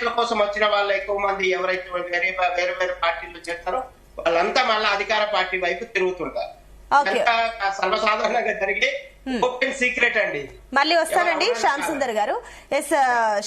సీట్ల కోసం వచ్చిన వాళ్ళు ఎక్కువ మంది ఎవరైతే వేరే వేరే వేరే పార్టీలు చేస్తారో వాళ్ళంతా మళ్ళీ అధికార పార్టీ వైపు తిరుగుతుంటారు. సర్వసాధారణంగా జరిగే ఓపెన్ సీక్రెట్ అండి. మళ్ళీ వస్తానండి శ్యామ్ సుందర్ గారు. ఎస్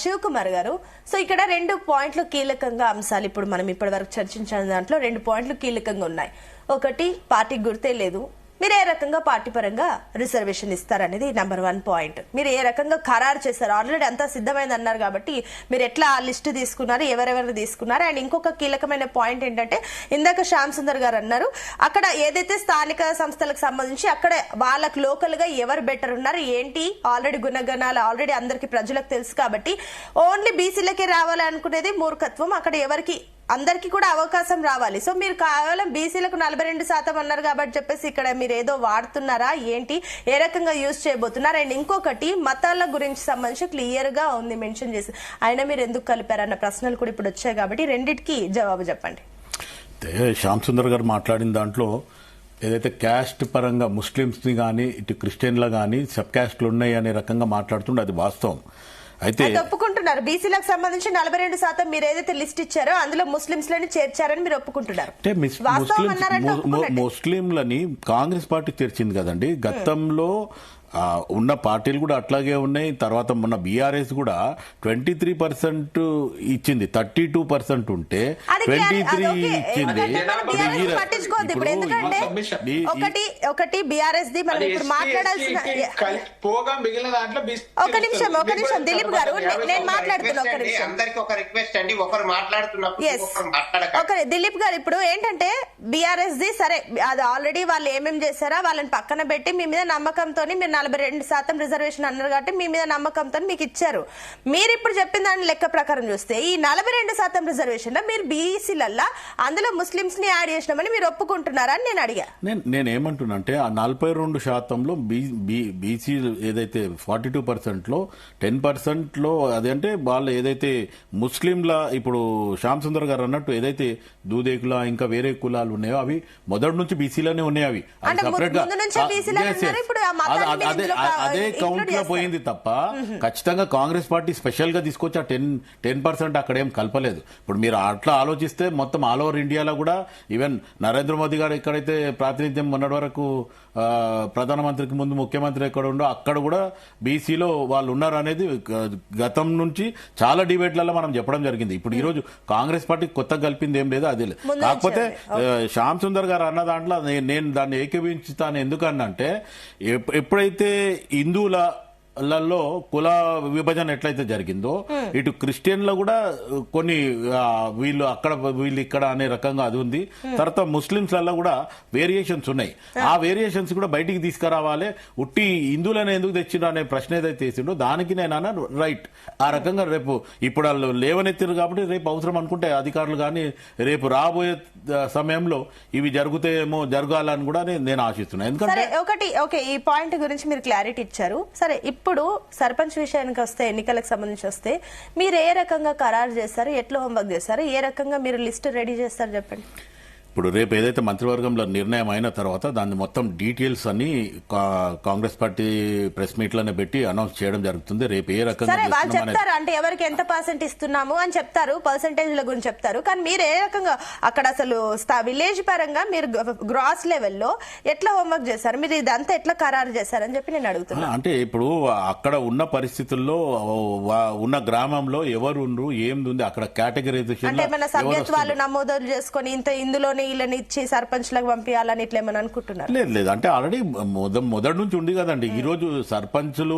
శివ్ కుమార్ గారు, సో ఇక్కడ 2 పాయింట్లు కీలకంగా అంశాలు ఇప్పుడు మనం ఇప్పటి వరకు చర్చించిన దాంట్లో 2 పాయింట్లు కీలకంగా ఉన్నాయి. ఒకటి, పార్టీ గుర్తే లేదు, మీరు ఏ రకంగా పార్టీ పరంగా రిజర్వేషన్ ఇస్తారనేది నెంబర్ 1 పాయింట్. మీరు ఏ రకంగా ఖరారు చేశారు, ఆల్రెడీ అంతా సిద్ధమైంది అన్నారు కాబట్టి మీరు ఎట్లా ఆ లిస్ట్ తీసుకున్నారు, ఎవరెవరు తీసుకున్నారు. అండ్ ఇంకొక కీలకమైన పాయింట్ ఏంటంటే ఇందాక శ్యామ్ సుందర్ గారు అన్నారు, అక్కడ ఏదైతే స్థానిక సంస్థలకు సంబంధించి అక్కడ వాళ్ళకి లోకల్ గా ఎవరు బెటర్ ఉన్నారు ఏంటి, ఆల్రెడీ గుణగణాలు ఆల్రెడీ అందరికి ప్రజలకు తెలుసు కాబట్టి ఓన్లీ బీసీలకే రావాలి అనుకునేది మూర్ఖత్వం. అక్కడ ఎవరికి అందరికి కూడా అవకాశం రావాలి. సో మీరు కేవలం బీసీలకు 42% అన్నారు కాబట్టి చెప్పేసి ఇక్కడ మీరు ఏదో వాడుతున్నారా ఏంటి, ఏ రకంగా యూజ్ చేయబోతున్నారు. అండ్ ఇంకొకటి, మతాల గురించి సంబంధించి క్లియర్ గా ఉంది మెన్షన్ చేసి, అయినా మీరు ఎందుకు కలిపారన్న ప్రశ్నలు కూడా ఇప్పుడు వచ్చాయి కాబట్టి రెండింటికి జవాబు చెప్పండి. శ్యామ్ సుందర్ గారు మాట్లాడిన దాంట్లో ఏదైతే క్యాస్ట్ పరంగా ముస్లింస్ ని గానీ ఇటు క్రిస్టియన్లు గానీ సబ్ క్యాస్ట్లు ఉన్నాయి అనే రకంగా మాట్లాడుతుండే అది వాస్తవం. అయితే ఒప్పుకుంటున్నారు బీసీలకు సంబంధించి 42% మీరు ఏదైతే లిస్ట్ ఇచ్చారో అందులో ముస్లింస్ లని చేర్చారని మీరు ఒప్పుకుంటున్నారు. ముస్లింలని కాంగ్రెస్ పార్టీ తెరిచింది కదండి. గతంలో ఉన్న పార్టీలు కూడా అట్లాగే ఉన్నాయి. తర్వాత మొన్న బీఆర్ఎస్ కూడా 23% ఇచ్చింది, 32% ఉంటే 23 ఇచ్చింది. ఒకటి బీఆర్ఎస్ ది మనం ఇప్పుడు మాట్లాడాల్సిన ఒక నిమిషం దిలీప్ గారు, నేను మాట్లాడుతున్నా ఒక నిమిషం. దిలీప్ గారు, ఇప్పుడు ఏంటంటే బీఆర్ఎస్ ది సరే అది ఆల్రెడీ వాళ్ళు ఏమేమి చేశారా వాళ్ళని పక్కన పెట్టి మీ మీద నమ్మకంతో మీరు 42% రిజర్వేషన్ అన్నారు కాబట్టి మీ మీద నమ్మకంతో మీకు ఇచ్చారు. మీరు ఇప్పుడు చెప్పిన దాని లెక్క ప్రకారం చూస్తే ఈ 42% రిజర్వేషన్ లో మీరు బీసీలల్లా అందులో ముస్లింస్ ని యాడ్ చేసినామని మీరు ఒప్పుకుంటున్నారా అని నేను అడిగా. నేనేమంటున్నా అంటే ఆ 42%లో బీసీ ఏదైతే 42% లో 10% లో అదంటే వాళ్ళు ఏదైతే ముస్లింల ఇప్పుడు శ్యామ్ సుందర్ గారు అన్నట్టు ఏదైతే దూదేకుల ఇంకా వేరే కులాలు ఉన్నాయో అవి మొదటి నుంచి బీసీలోనే ఉన్నాయి. అవి సపరేట్ గా అదే కౌంట్ లో పోయింది తప్ప ఖచ్చితంగా కాంగ్రెస్ పార్టీ స్పెషల్ గా తీసుకొచ్చి ఆ 10% అక్కడేం కలపలేదు. ఇప్పుడు మీరు అట్లా ఆలోచిస్తే మొత్తం ఆల్ ఓవర్ ఇండియాలో కూడా ఈవెన్ నరేంద్ర మోదీ గారు ఎక్కడైతే ప్రాతినిధ్యం మొన్నటి వరకు ప్రధానమంత్రికి ముందు ముఖ్యమంత్రి ఎక్కడ ఉండో అక్కడ కూడా బీసీలో వాళ్ళు ఉన్నారు అనేది గతం నుంచి చాలా డిబేట్లలో మనం చెప్పడం జరిగింది. ఇప్పుడు ఈ రోజు కాంగ్రెస్ పార్టీ కొత్త కలిపింది ఏం లేదు, అది లేదు. కాకపోతే శ్యామ్ సుందర్ గారు అన్న దాంట్లో నేను దాన్ని ఏకీభవించుతాను. ఎందుకన్నంటే ఎప్పుడైతే హిందువులలో కుల విభజన ఎట్లయితే జరిగిందో ఇటు క్రిస్టియన్లో కూడా కొన్ని వీళ్ళు అక్కడ వీళ్ళు ఇక్కడ అనే రకంగా అది ఉంది. తర్వాత ముస్లింస్లలో కూడా వేరియేషన్స్ ఉన్నాయి. ఆ వేరియేషన్స్ కూడా బయటికి తీసుకురావాలి. ఉట్టి హిందువులను ఎందుకు తెచ్చిండ్రు అనే ప్రశ్న ఏదైతే వేసిండో దానికి నేను అన్న రైట్. ఆ రకంగా రేపు ఇప్పుడు వాళ్ళు లేవనెత్తిరు కాబట్టి రేపు అవసరం అనుకుంటే అధికారులు కానీ రేపు రాబోయే సమయంలో ఇవి జరగాలని కూడా నేను ఆశిస్తున్నాను. ఎందుకంటే ఈ పాయింట్ గురించి మీరు క్లారిటీ ఇచ్చారు. సరే, ఇప్పుడు సర్పంచ్ విషయానికి వస్తే, ఎన్నికలకు సంబంధించి వస్తే మీరు ఏ రకంగా ఖరారు చేస్తారు, ఎట్లా హోంవర్క్ చేస్తారు, ఏ రకంగా మీరు లిస్ట్ రెడీ చేస్తారు చెప్పండి. ఇప్పుడు రేపు ఏదైతే మంత్రివర్గంలో నిర్ణయం అయిన తర్వాత దాన్ని మొత్తం డీటెయిల్స్ అని కాంగ్రెస్ పార్టీ ప్రెస్ మీట్లోనే పెట్టి అనౌన్స్ చేయడం జరుగుతుంది. రేపు ఏ రకంగా వాళ్ళు చెప్తారు అంటే ఎవరికి ఎంత % ఇస్తున్నాము అని చెప్తారు, పర్సెంటేజ్ల గురించి చెప్తారు. కానీ మీరు ఏ రకంగా అక్కడ అసలు విలేజ్ పరంగా మీరు గ్రాస్ లెవెల్లో ఎట్లా హోంవర్క్ చేశారు, మీరు ఇదంతా ఎట్లా ఖరారు చేశారని చెప్పి నేను అడుగుతున్నాను. అంటే ఇప్పుడు అక్కడ ఉన్న పరిస్థితుల్లో ఉన్న గ్రామంలో ఎవరు ఏముంది అక్కడ కేటగిరైజేషన్ అంటే మన సభ్యత్వాలు నమోదు చేసుకుని ఇందులోనే వీళ్ళని ఇచ్చి సర్పంచ్లకు పంపించాలని ఇట్లా ఏమని అనుకుంటున్నారు? లేదు అంటే ఆల్రెడీ మొదటి నుంచి ఉంది కదండి. ఈ రోజు సర్పంచులు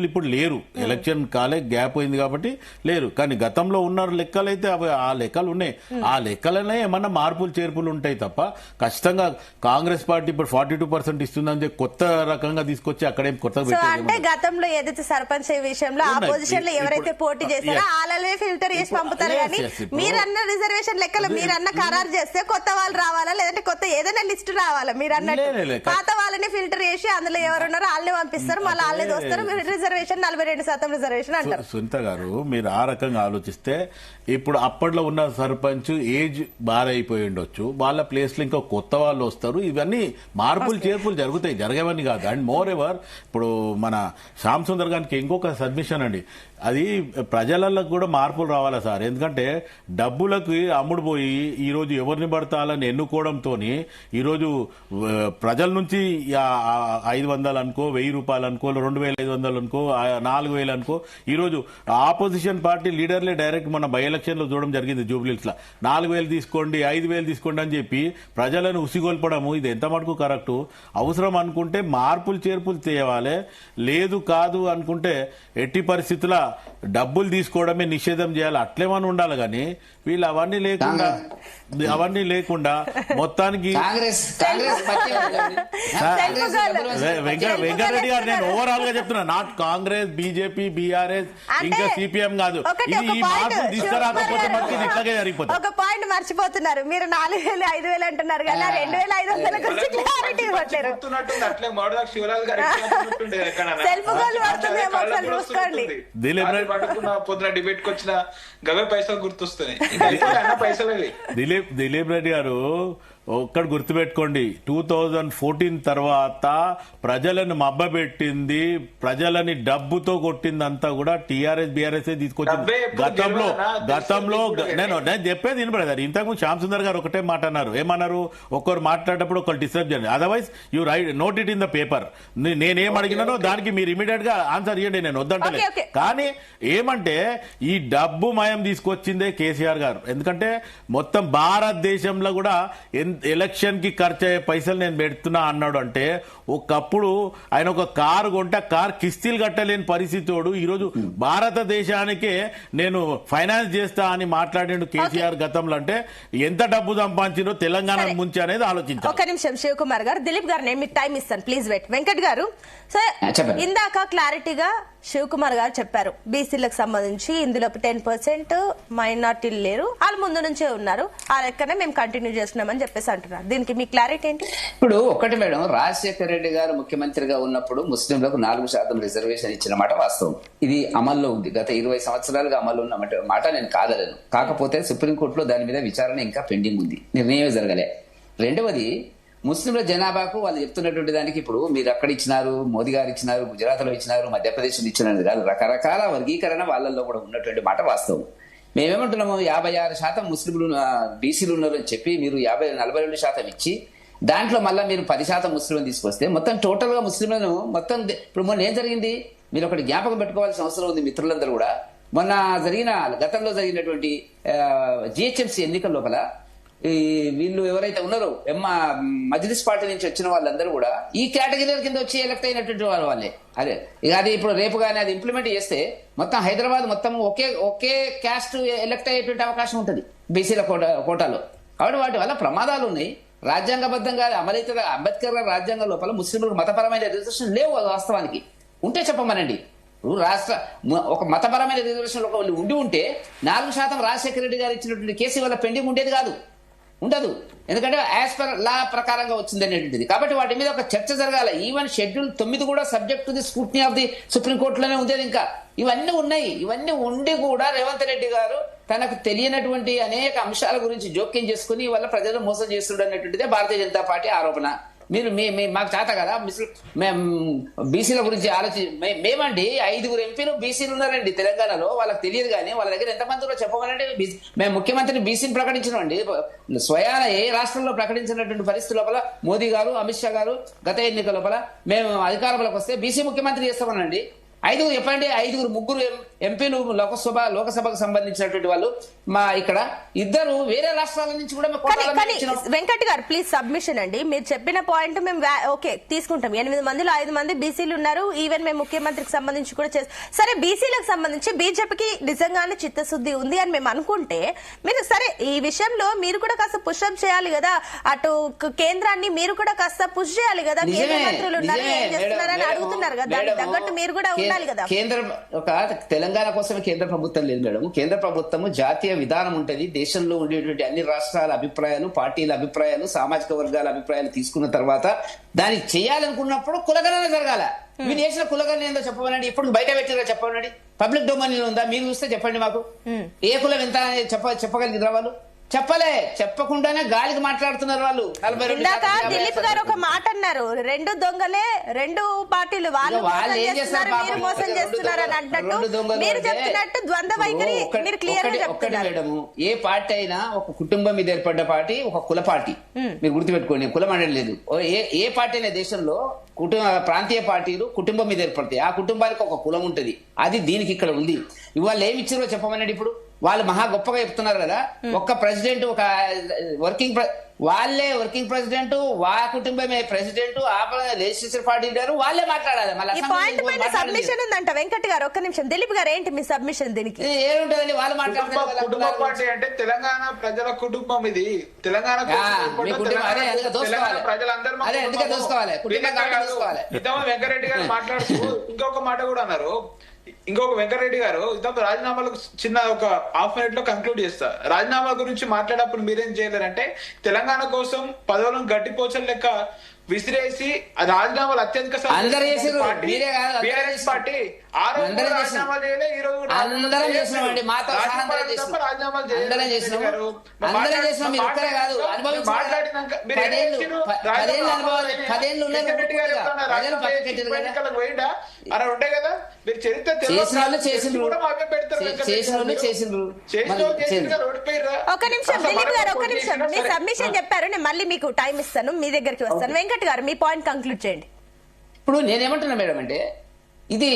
ఇప్పుడు లేరు, ఎలక్షన్ కాలే గ్యాప్ అయింది కాబట్టి లేరు. కానీ గతంలో ఉన్న లెక్కలైతే ఆ లెక్కలు ఉన్నాయి. ఆ లెక్కలనే ఏమన్నా మార్పులు చేర్పులు ఉంటాయి తప్ప ఖచ్చితంగా కాంగ్రెస్ పార్టీ ఇప్పుడు 42% ఇస్తుందని చెప్పి కొత్త రకంగా తీసుకొచ్చి అక్కడేం కొత్త అంటే గతంలో ఏదైతే సర్పంచ్ విషయంలో ఆపోజిషన్ లో ఎవరైతే పోటీ చేశారో వాళ్ళనే ఫిల్టర్ చేసి పంపుతారు. కానీ మీరన్న రిజర్వేషన్ లెక్కలు మీరన్న ఖరారు చేస్తే కొత్త వాళ్ళు రావాలా లేదంటే కొత్త ఏదైనా లిస్ట్ రావాలా? మీరు అన్నట్టు పాత వాళ్ళని ఫిల్టర్ చేసి అందులో ఎవరున్నారో వాళ్ళని పంపిస్తారు, మళ్ళీ వాళ్ళే వస్తారు. రిజర్వేషన్ 42% రిజర్వేషన్ అంటారు. సునీత గారు, మీరు ఆ రకంగా ఆలోచిస్తే ఇప్పుడు అప్పట్లో ఉన్న సర్పంచ్ ఏజ్ బార్ అయిపోయి ఉండొచ్చు, వాళ్ళ ప్లేస్ లో ఇంకా కొత్త వాళ్ళు వస్తారు. ఇవన్నీ మార్పులు చేర్పులు జరగవని కాదు. అండ్ మోర్ ఎవర్ ఇప్పుడు మన శ్యామ్ సుందర్ గారికి ఇంకొక సబ్మిషన్ అండి. అది ప్రజలలో కూడా మార్పులు రావాలా సార్. ఎందుకంటే డబ్బులకు అమ్ముడు పోయి ఈరోజు ఎవరిని పడతాలని ఎన్నుకోవడంతో ఈరోజు ప్రజల నుంచి 500 అనుకో, 1000 రూపాయలు అనుకో, 2500 అనుకో, 4000 అనుకో, ఈరోజు ఆపోజిషన్ పార్టీ లీడర్లే డైరెక్ట్ మన బై ఎలక్షన్ లో చూడడం జరిగింది జూబ్లీస్ లా. 4000 తీసుకోండి, 5000 తీసుకోండి అని చెప్పి ప్రజలను ఉసిగొల్పడము ఇది ఎంత మటుకు కరెక్ట్? అవసరం అనుకుంటే మార్పులు చేర్పులు చేయాలి, లేదు కాదు అనుకుంటే ఎట్టి పరిస్థితుల డబ్బులు తీసుకోవడమే నిషేధం చేయాలి, అట్లేమని ఉండాలి. కానీ వీళ్ళు అవన్నీ లేకుండా మొత్తానికి వెంకటరెడ్డి గారు, నేను ఓవరాల్ గా చెప్తున్నా, నాట్ కాంగ్రెస్, బీజేపీ, బీఆర్ఎస్, ఇంకా సిపిఎం కాదు, ఇది ఈ మార్పులు తీసుకురాకపోతే మనకి ఇది ఇట్లాగే జరిగిపోతుంది. ఒక పాయింట్ మర్చిపోతున్నారు మీరు. 4000, 5000 అంటున్నారు కదా, 2500 గురించి క్లారిటీ ఇవ్వట్లేరు. సెల్ఫ్ గోల్ పడుతుందేమో ఒకసారి చూసుకోండి. పొద్దున డిబేట్ కి వచ్చిన గవే పైసలు గుర్తొస్తున్నాయి. దిలీప్ రెడ్డి గారు ఒక్కటి గుర్తుపెట్టుకోండి, 2014 తర్వాత ప్రజలను మబ్బబెట్టింది, ప్రజలని డబ్బుతో కొట్టిందంతా కూడా టీఆర్ఎస్ బీఆర్ఎస్ తీసుకొచ్చింది. గతంలో నేను చెప్పేది విను బ్రదర్. ఇంతకుముందు శ్యామ్ సుందర్ గారు ఒకటే మాట అన్నారు. ఏమన్నారు? ఒక్కరు మాట్లాడేటప్పుడు ఒకరు డిస్టర్బ్ చేయండి, otherwise you right note it in the paper. నేనేం అడిగినానో దానికి మీరు ఇమీడియట్ గా ఆన్సర్ ఇవ్వండి, నేను వద్దంటలేదు. కానీ ఏమంటే ఈ డబ్బు మయం తీసుకొచ్చిందే కేసీఆర్ గారు. ఎందుకంటే మొత్తం భారతదేశంలో కూడా ఎలక్షన్ కి ఖర్చు అయ్యే పైసలు నేను పెడుతున్నా అన్నాడు. అంటే ఒకప్పుడు ఆయన ఒక కారు కొంటే కార్ కిస్తీలు కట్టలేని పరిస్థితోడు ఈరోజు భారతదేశానికే నేను ఫైనాన్స్ చేస్తా అని మాట్లాడాడు కేసీఆర్ గతంలో. అంటే ఎంత డబ్బు సంపాదించిందో తెలంగాణ ముంచి అనేది ఆలోచించారు. ఒక నిమిషం శివకుమార్ గారు, దిలీప్ గారు నేను మీకు టైం ఇస్తాను, ప్లీజ్ వెయిట్. వెంకట్ గారు, ఇందాక క్లారిటీగా శివకుమార్ గారు చెప్పారు, బీసీలకు సంబంధించి ఇందులో 10% మైనార్టీలు లేరు, వాళ్ళు ముందు నుంచే ఉన్నారు, ఆ లెక్కనే మేము కంటిన్యూ చేస్తున్నామని చెప్పేసి అంటున్నారు. దీనికి మీ క్లారిటీ ఏంటి? ఇప్పుడు ఒకటి మేడం, రాజశేఖర రెడ్డి గారు ముఖ్యమంత్రిగా ఉన్నప్పుడు ముస్లింలకు 4% రిజర్వేషన్ ఇచ్చిన మాట వాస్తవం. ఇది అమల్లో ఉంది, గత 20 సంవత్సరాలుగా అమలు ఉన్న మాట నేను కాదలేను. కాకపోతే సుప్రీంకోర్టులో దాని మీద విచారణ ఇంకా పెండింగ్ ఉంది, నిర్ణయం జరగలే. రెండవది, ముస్లింల జనాభాకు వాళ్ళు చెప్తున్నటువంటి దానికి ఇప్పుడు మీరు అక్కడ ఇచ్చినారు, మోదీ గారు ఇచ్చినారు, గుజరాత్ లో ఇచ్చినారు, మధ్యప్రదేశ్ లో ఇచ్చినారు కాదు, రకరకాల వర్గీకరణ వాళ్ళల్లో కూడా ఉన్నటువంటి మాట వాస్తవం. మేమేమంటున్నాము, 56% ముస్లింలు బీసీలు ఉన్నారని చెప్పి మీరు 42% ఇచ్చి దాంట్లో మళ్ళీ మీరు 10% ముస్లింలను తీసుకొస్తే మొత్తం టోటల్ గా ముస్లింలను మొత్తం ఇప్పుడు మొన్న ఏం జరిగింది మీరు ఒకటి జ్ఞాపకం పెట్టుకోవాల్సిన అవసరం ఉంది మిత్రులందరూ కూడా. మొన్న గతంలో జరిగినటువంటి జిహెచ్ఎంసీ ఎన్నికల లోపల వీళ్ళు ఎవరైతే ఉన్నారో మజ్లిస్ పార్టీ నుంచి వచ్చిన వాళ్ళందరూ కూడా ఈ కేటగిరీల కింద వచ్చి ఎలక్ట్ అయినటువంటి వాళ్ళే. అదే ఇక అది ఇప్పుడు రేపు కానీ అది ఇంప్లిమెంట్ చేస్తే మొత్తం హైదరాబాద్ మొత్తం ఒకే క్యాస్ట్ ఎలక్ట్ అయ్యేటువంటి అవకాశం ఉంటుంది బీసీల కోటాలో. కాబట్టి వాటి వల్ల ప్రమాదాలు ఉన్నాయి. రాజ్యాంగబద్ధంగా అమలైతే అంబేద్కర్ గారి రాజ్యాంగం లోపల ముస్లింలకు మతపరమైన రిజర్వేషన్ లేవు. వాస్తవానికి ఉంటే చెప్పమనండి. ఒక మతపరమైన రిజర్వేషన్ ఉండి ఉంటే 4% రాజశేఖర రెడ్డి గారు ఇచ్చినటువంటి కేసు వల్ల పెండింగ్ ఉండేది కాదు, ఉండదు. ఎందుకంటే యాజ్ పర్ లా ప్రకారంగా వచ్చింది అనేటువంటిది. కాబట్టి వాటి మీద ఒక చర్చ జరగాలి. ఈవెన్ షెడ్యూల్ 9 కూడా subject to the scrutiny of the సుప్రీంకోర్టులోనే ఉండేది. ఇంకా ఇవన్నీ ఉన్నాయి. ఇవన్నీ ఉండి కూడా రేవంత్ రెడ్డి గారు తనకు తెలియనటువంటి అనేక అంశాల గురించి జోక్యం చేసుకుని వల్ల ప్రజలు మోసం చేస్తుండ అనేటువంటిదే భారతీయ జనతా పార్టీ ఆరోపణ. మీరు మాకు చేత కదా మేము బీసీల గురించి మేమండి 5 ఎంపీలు బీసీలు ఉన్నారండి తెలంగాణలో. వాళ్ళకి తెలియదు కానీ వాళ్ళ దగ్గర ఎంతమందిలో చెప్పమనంటే మేము ముఖ్యమంత్రిని బీసీని ప్రకటించినామండి. స్వయాన ఏ రాష్ట్రంలో ప్రకటించినటువంటి పరిస్థితి లోపల మోదీ గారు, అమిత్ షా గారు గత ఎన్నికల లోపల మేము అధికారంలోకి వస్తే బీసీ ముఖ్యమంత్రి చేస్తామనండి. 5 చెప్పండి, 3 ఎంపీలు లోకసభకు సంబంధించినటువంటి వాళ్ళు మా ఇక్కడ 2 వేరే రాష్ట్రాల నుంచి కూడా. వెంకట్ గారు ప్లీజ్ సబ్మిషన్ అండి. మీరు చెప్పిన పాయింట్ మేము ఓకే తీసుకుంటాం. 8 మందిలో 5 మంది బీసీలు ఉన్నారు. ఈవెన్ మేము ముఖ్యమంత్రికి సంబంధించి కూడా సరే బీసీలకు సంబంధించి బీజేపీకి నిజంగానే చిత్తశుద్ధి ఉంది అని మేము అనుకుంటే మీరు సరే ఈ విషయంలో మీరు కూడా కాస్త పుష్అప్ చేయాలి కదా, అటు కేంద్రాన్ని మీరు కూడా కాస్త పుష్ చేయాలి కదా. కేంద్ర మంత్రులు ఉన్నారు, ఏం చేస్తున్నారని అడుగుతున్నారు కదా, దానికి తగ్గట్టు మీరు కూడా తెలంగాణ కోసమే కేంద్ర ప్రభుత్వం లేదు మేడం. కేంద్ర ప్రభుత్వం జాతీయ విధానం ఉంటది. దేశంలో ఉండేటువంటి అన్ని రాష్ట్రాల అభిప్రాయాలు, పార్టీల అభిప్రాయాలు, సామాజిక వర్గాల అభిప్రాయాలు తీసుకున్న తర్వాత దాన్ని చేయాలనుకున్నప్పుడు కులగణన జరగాల. మీరు చేసిన కులగణన ఏందో చెప్పమనండి. ఇప్పుడు బయట పెట్టిరా చెప్పమనండి. పబ్లిక్ డొమైన్ ఉందా మీరు చూస్తే చెప్పండి మాకు. ఏ కులం ఎంత చెప్పగలిగిన వాళ్ళు చెప్పకుండానే గాలికి మాట్లాడుతున్నారు వాళ్ళు. ఇందాక దిలీప్ గారు ఒక మాట అన్నారు, రెండు దొంగలే, రెండు పార్టీలు, వాళ్ళు ఏం చేస్తారు, మీరు మోసం చేస్తున్నారు అని అంటున్నట్టు మీరు చెప్తున్నట్టు ద్వంద్వ వైఖరి మీరు క్లియర్ గా చెప్తున్నారు. మేడం, ఏ పార్టీ అయినా ఒక కుటుంబం మీద ఏర్పడ్డ పార్టీ ఒక కుల పార్టీ. మీరు గుర్తుపెట్టుకోండి, కులం అనేది లేదు. ఏ పార్టీ అయినా దేశంలో ప్రాంతీయ పార్టీలు కుటుంబం మీద ఏర్పడతాయి. ఆ కుటుంబానికి ఒక కులం ఉంటది. అది దీనికి ఇక్కడ ఉంది. ఇవాళ ఏమి ఇచ్చారో చెప్పమన్నాడు. ఇప్పుడు వాళ్ళు మహా గొప్పగా చెప్తున్నారు కదా, ఒక్క ప్రెసిడెంట్, ఒక వాళ్ళే వర్కింగ్ ప్రెసిడెంట్, వాళ్ళ కుటుంబమే ప్రెసిడెంట్, ఆ లెజిస్లేచర్ పార్టీ లీడర్, వాళ్ళే మాట్లాడాలి. ఈ పాయింట్ పైన సబ్మిషన్ ఉందంట వెంకట్ గారు. ఒక్క నిమిషం, దిలీప్ గారు ఏంటి మీ సబ్మిషన్ దీనికి? ఏముంటదండి, వాళ్ళు మాట్లాడుతున్నారు. కుటుంబ పార్టీ అంటే తెలంగాణ ప్రజల కుటుంబం, ఇది తెలంగాణ వెంకరెడ్డి గారు మాట్లాడుతూ ఇంకొక మాట కూడా అన్నారు. వెంకరెడ్డి గారు ఇంతకు రాజీనామాలకు చిన్న ఒక హాఫ్ మినిట్ లో కంక్లూడ్ చేస్తా. రాజీనామా గురించి మాట్లాడప్పుడు మీరేం చేయలేరంటే, తెలంగాణ కోసం పదవులను గట్టిపోచలు లెక్క విసిరేసి రాజీనామాలు అత్యధిక బీఆర్ఎస్ పార్టీ ఆ రోజు రాజీనామా చేయలే, ఈ రోజు పోయిందా అలా ఉంటాయి కదా. మీరు చరిత్ర ఒక నిమిషం దిలీప్ గారు, ఒక నిమిషం, మీ సబ్మిషన్ చెప్పారు, నేను మళ్ళీ మీకు టైం ఇస్తాను, మీ దగ్గరికి వస్తాను. వెంకట్ గారు మీ పాయింట్ కంక్లూడ్ చేయండి. ఇప్పుడు నేనేమంటున్నా మేడం అంటే, ఇది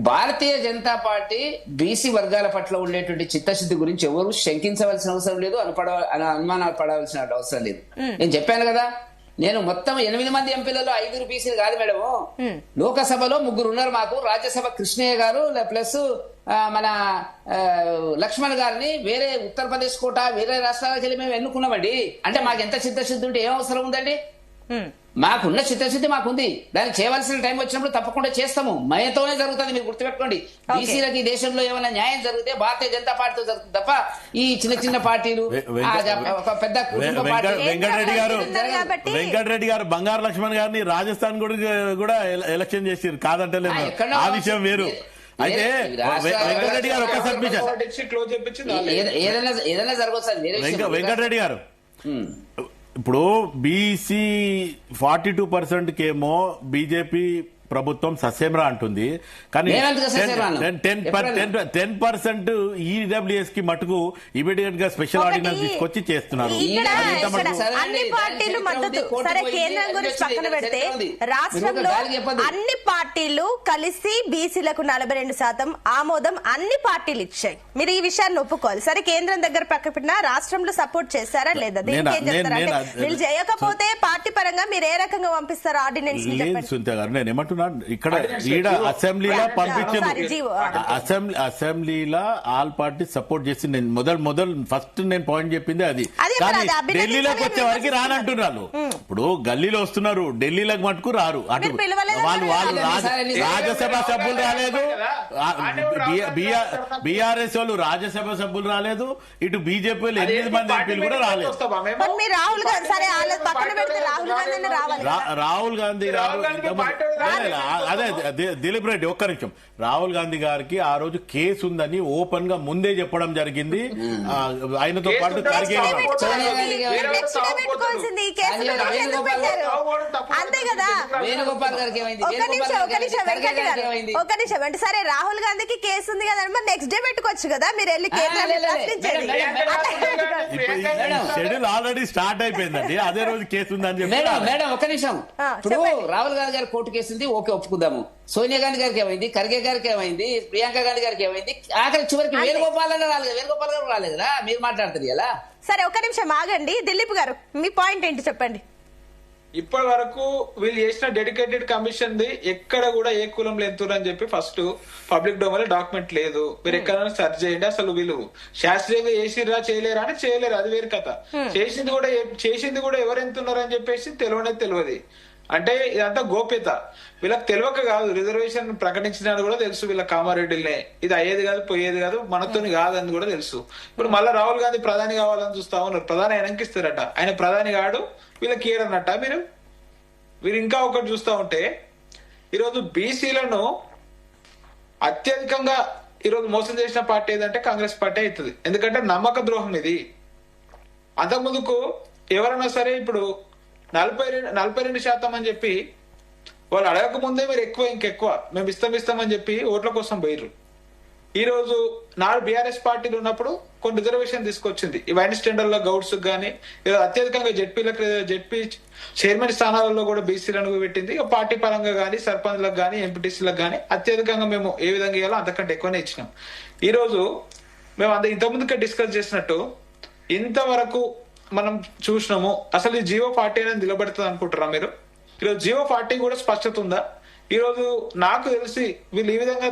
భారతీయ జనతా పార్టీ బీసీ వర్గాల పట్ల ఉండేటువంటి చిత్తశుద్ధి గురించి ఎవరు శంకించవలసిన అవసరం లేదు, అనుమానాలు పడవలసిన అవసరం లేదు. నేను చెప్పాను కదా, నేను మొత్తం 8 మంది ఎంపీలలో 5 బీసీలు కాదు మేడం. లోకసభలో 3 ఉన్నారు మాకు. రాజ్యసభ కృష్ణయ్య గారు ప్లస్ మన లక్ష్మణ్ గారిని వేరే ఉత్తరప్రదేశ్ కోట వేరే రాష్ట్రాలకు వెళ్ళి మేము ఎన్నుకున్నామండి. అంటే మాకు ఎంత చిత్తశుద్ధి ఉంటే ఏం అవసరం ఉందండి? మాకున్న చిత్తశుద్ధి మాకుంది. దానికి చేయవలసిన టైం వచ్చినప్పుడు తప్పకుండా చేస్తాము. మయంతోనే జరుగుతుంది. మీరు గుర్తుపెట్టుకోండి, బీసీలకి ఈ దేశంలో ఏమైనా న్యాయం జరిగితే భారతీయ జనతా పార్టీతో జరుగుతుంది తప్ప ఈ చిన్న పార్టీలు ఒక పెద్ద వెంకటరెడ్డి గారు బంగారు లక్ష్మణ్ గారిని రాజస్థాన్ కూడా ఎలక్షన్ చేసారు, కాదంటలేదు. ఆ విషయం వేరు. అయితే వెంకటరెడ్డి గారు ఒక సబ్మిషన్, ఏదైనా జరగవచ్చు. వెంకటరెడ్డి గారు, ఇప్పుడు బీసీ 42% కేమో బీజేపీ ప్రభుత్వం సస్యమ్రా అంటుంది, కానీ 10% ఈడబ్ల్యూఎస్ కి మటుకు ఇమీడియట్ గా స్పెషల్ ఆర్డినెన్స్ తీసుకొచ్చి చేస్తున్నారు. అన్ని పార్టీలు మద్దతు. సరే, కేంద్రం గురించి పక్కన పెడితే రాష్ట్రంలో అన్ని పార్టీలు కలిసి బీసీలకు 42% ఆమోదం అన్ని పార్టీలు ఇచ్చాయి. మీరు ఈ విషయాన్ని ఒప్పుకోవాలి. సరే, కేంద్రం దగ్గర పక్క పెట్టినా రాష్ట్రంలో సపోర్ట్ చేస్తారా లేదా? దీనికి ఏం చెప్తారా? వీళ్ళు చేయకపోతే పార్టీ పరంగా మీరు ఏ రకంగా పంపిస్తారు ఆర్డినెన్స్? నేను ఏమంటున్నా, ఇక్కడ ఈడ అసెంబ్లీలో పంపించారు, అసెంబ్లీలో ఆల్ పార్టీ సపోర్ట్ చేసి మొదలు ఫస్ట్ నేను పాయింట్ చెప్పింది అది. కానీ ఢిల్లీలోకి వచ్చే వరకు రానంటున్నారు. ఇప్పుడు గల్లీలో వస్తున్నారు, ఢిల్లీలోకి మటుకు రారు. అటు వాళ్ళు రాజ్యసభ సభ్యులు రాలేదు, బీఆర్ఎస్ వాళ్ళు రాజ్యసభ సభ్యులు రాలేదు, ఇటు బీజేపీ వాళ్ళు 8 మంది ఎంపీలు కూడా రాలేదు. రాహుల్ గాంధీ గారు అదే దిలీప్ రెడ్డి, ఒక్క నిమిషం. రాహుల్ గాంధీ గారికి ఆ రోజు కేసు ఉందని ఓపెన్ గా ముందే చెప్పడం జరిగింది. ఆయనతో పాటు ఖర్గే వేణుగోపాల్ గారికి ఒక నిమిషం అంటే, సరే రాహుల్ గాంధీకి కేసు ఉంది కదా, నెక్స్ట్ డే పెట్టుకోవచ్చు కదా, మీరు వెళ్ళి షెడ్యూల్ ఆల్రెడీ స్టార్ట్ అయిపోయిందండి. అదే రోజు కేసు ఉందని చెప్పి. మేడం ఒక నిమిషం, ఇప్పుడు రాహుల్ గాంధీ గారి కోర్టు కేసు ఉంది, ఓకే ఒప్పుకుందాము. సోనియా గాంధీ గారికి ఏమైంది, ఖర్గే గారికి ఏమైంది, ప్రియాంక గాంధీ గారికి ఏమైంది, ఆఖరి చివరికి వేణుగోపాల్ అన్న రాలేదు. వేణుగోపాల్ గారు రాలేదురా, మీరు మాట్లాడుతుంది ఎలా? సరే, ఒక నిమిషం ఆగండి. దిలీప్ గారు మీ పాయింట్ ఏంటి చెప్పండి. ఇప్పటి వరకు వీళ్ళు చేసిన డెడికేటెడ్ కమిషన్ ది ఎక్కడ కూడా ఏ కులంలో ఎంతురు అని చెప్పి ఫస్ట్ పబ్లిక్ డొమైన్ డాక్యుమెంట్ లేదు. మీరు ఎక్కడైనా సెర్చ్ చేయండి. అసలు వీళ్ళు శాస్త్రీయంగా చేసిరా చేయలేరా అంటే చేయలేరు, అది వేరు కథ. చేసింది కూడా ఎవరు ఎంతున్నారు అని చెప్పేసి తెలియదు. అంటే ఇదంతా గోప్యత. వీళ్ళకి తెలియక కాదు, రిజర్వేషన్ ప్రకటించినా కూడా తెలుసు వీళ్ళ కామారెడ్డిలనే, ఇది అయ్యేది కాదు పోయేది కాదు మనతోని కాదని కూడా తెలుసు. ఇప్పుడు మళ్ళీ రాహుల్ గాంధీ ప్రధాని కావాలని చూస్తా ఉన్నారు. ప్రధాని ఆయనకి ఇస్తారట, ఆయన ప్రధాని కాడు, వీళ్ళకి ఏడన్నట్ట. మీరు ఇంకా ఒకటి చూస్తా ఉంటే, ఈరోజు బీసీలను అత్యధికంగా ఈరోజు మోసం చేసిన పార్టీ ఏదంటే కాంగ్రెస్ పార్టీ అవుతుంది. ఎందుకంటే నమ్మక ద్రోహం ఇది. అంతకుముందుకు ఎవరైనా సరే ఇప్పుడు 42% అని చెప్పి వాళ్ళు అడగక ముందే మీరు ఇంకెక్కువ మేము ఇస్తామని చెప్పి ఓట్ల కోసం పోయిర్రు. ఈ రోజు బీఆర్ఎస్ పార్టీలు ఉన్నప్పుడు కొన్ని రిజర్వేషన్ తీసుకొచ్చింది. ఈ వైన్ స్టాండర్డ్ లో గౌడ్స్ కానీ అత్యధికంగా జెడ్పీ చైర్మన్ స్థానాలలో కూడా బీసీలను పెట్టింది. పార్టీ పరంగా కానీ సర్పంచ్లకు కానీ ఎంపీటీసీలకు కానీ అత్యధికంగా మేము ఏ విధంగా ఇవ్వాలో అంతకంటే ఎక్కువనే ఇచ్చినాం. ఈ రోజు మేము ఇంతకుముందుకే డిస్కస్ చేసినట్టు ఇంతవరకు మనం చూసినాము. అసలు ఈ జియో 40 అనేది నిలబడుతుంది అనుకుంటారా మీరు? ఈరోజు జియో 40 కూడా స్పష్టత ఉందా? ఈ రోజు నాకు తెలిసి వీళ్ళు ఈ విధంగా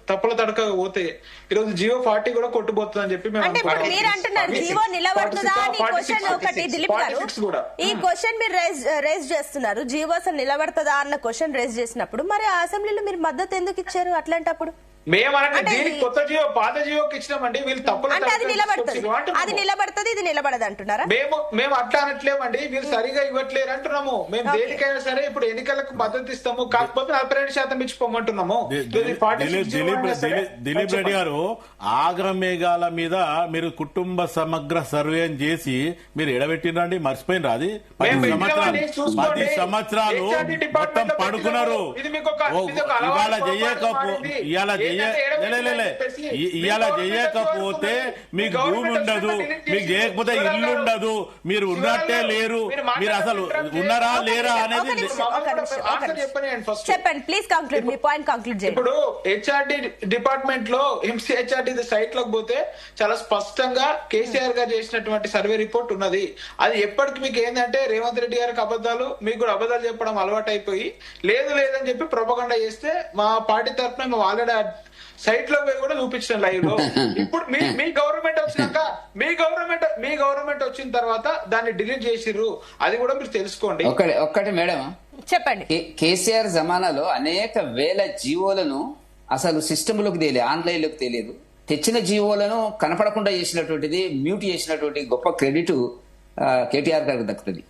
తప్పుల తడక పోతే ఈ రోజు జియో 40 కూడా కొట్టుపోతుంది అని చెప్పి మేము అంటే ఇప్పుడు మీరు అంటున్నారు జియో నిలబడుతుందా అని క్వశ్చన్ ఒకటి దిలీప్ గారు ఈ క్వశ్చన్ మీరు రేజ్ చేస్తున్నారు. జియో అసలు నిలబడుతుందా అన్న క్వశ్చన్ రేజ్ చేసినప్పుడు మరి అసెంబ్లీలో మీరు మద్దతు ఎందుకు ఇచ్చారు అట్లాంటప్పుడు? మేమనంటే దీనికి కొత్త జియో పాత జియోకి ఇచ్చినామండి. వీళ్ళు తప్పులు అది నిలబడుతుంది ఇది నిలబడదు అంటున్నారా? మేము అట్లా అనట్లేమండి. వీళ్ళు సరిగా ఇవ్వట్లేరు అంటున్నాము. మేము దేనికైనా సరే ఇప్పుడు ఎన్నికలకు మద్దతు ఇస్తాము, కాకపోతే 42% ఇచ్చిపోమంటున్నాము. దిలీప్ రెడ్డి గారు ఆగ్రమేఘాల మీద మీరు కుటుంబ సమగ్ర సర్వే చేసి మీరు ఎడబెట్టినండి, మర్చిపోయినరా? అది 10 సంవత్సరాలు మొత్తం పడుకున్నారు. ఇవాళ చేయకపోతే మీకు భూమి ఉండదు, మీకు చేయకపోతే ఇల్లు ఉండదు, మీరు ఉన్నట్టే లేరు. మీరు అసలు ఉన్నారా లేరా అనేది చెప్పండి please conclude, me point conclude చేయండి. ఇప్పుడు హెచ్ఆర్డి డిపార్ట్మెంట్ లో ఎంసీహెచ్ఆర్డి సైట్ లోకి పోతే చాలా స్పష్టంగా కేసీఆర్ గారు చేసినటువంటి సర్వే రిపోర్ట్ ఉన్నది. అది ఎప్పటికి మీకు ఏంటంటే రేవంత్ రెడ్డి గారికి అబద్ధాలు, మీకు కూడా అబద్ధాలు చెప్పడం అలవాటు అయిపోయి లేదని చెప్పి ప్రొపగండా చేస్తే మా పార్టీ తరఫున మేము ఆల్రెడీ సైట్ లో పోయి కూడా చూపించాం లైవ్ లో. ఇప్పుడు మీ గవర్నమెంట్ వచ్చినాక మీ గవర్నమెంట్ వచ్చిన తర్వాత దాన్ని డిలీట్ చేసిర్రు, అది కూడా మీరు తెలుసుకోండి. ఒక్కటి మేడం చెప్పండి. కేసీఆర్ జమానాలో అనేక వేల జీవోలను అసలు సిస్టమ్ లోకి తెలియదు, ఆన్లైన్ లోకి తెలియదు. తెచ్చిన జీవోలను కనపడకుండా చేసినటువంటిది, మ్యూట్ చేసినటువంటి గొప్ప క్రెడిట్ కేటీఆర్ గారికి దక్కుతుంది.